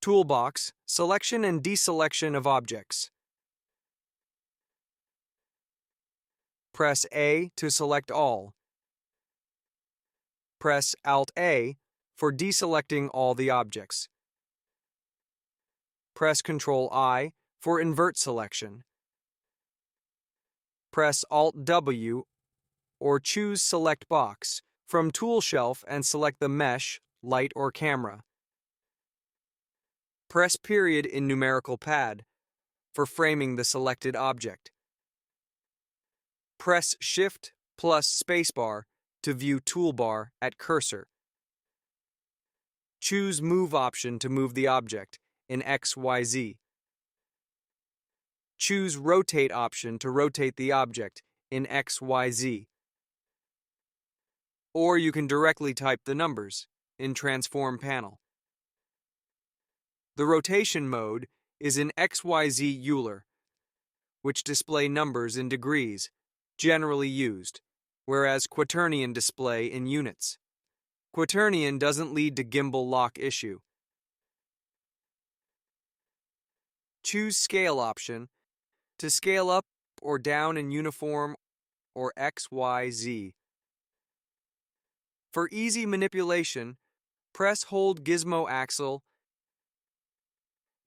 Toolbox, selection and deselection of objects. Press A to select all. Press Alt-A for deselecting all the objects. Press Ctrl-I for invert selection. Press Alt-W or choose Select Box from Tool Shelf and select the Mesh, Light, or Camera. Press period in numerical pad for framing the selected object. Press Shift plus Spacebar to view toolbar at cursor. Choose Move option to move the object in XYZ. Choose Rotate option to rotate the object in XYZ. Or you can directly type the numbers in Transform panel. The rotation mode is in XYZ Euler, which display numbers in degrees, generally used, whereas quaternion display in units. Quaternion doesn't lead to gimbal lock issue. Choose Scale option to scale up or down in uniform or XYZ. For easy manipulation, hold Gizmo axle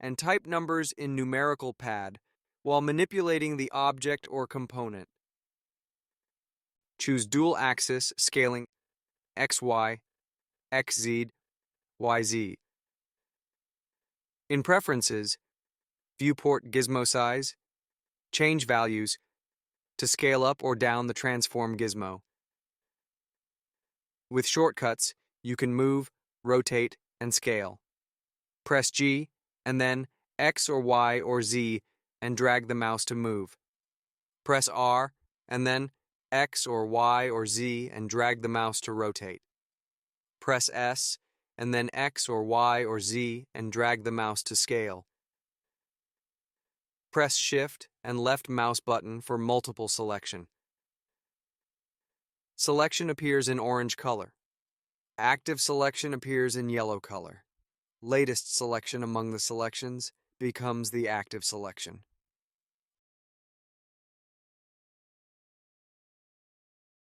and type numbers in numerical pad while manipulating the object or component. Choose dual axis scaling XY, XZ, YZ. In Preferences, viewport gizmo size, change values to scale up or down the transform gizmo. With shortcuts, you can move, rotate, and scale. Press G and then X or Y or Z and drag the mouse to move. Press R and then X or Y or Z and drag the mouse to rotate. Press S and then X or Y or Z and drag the mouse to scale. Press Shift and left mouse button for multiple selection. Selection appears in orange color. Active selection appears in yellow color. Latest selection among the selections becomes the active selection.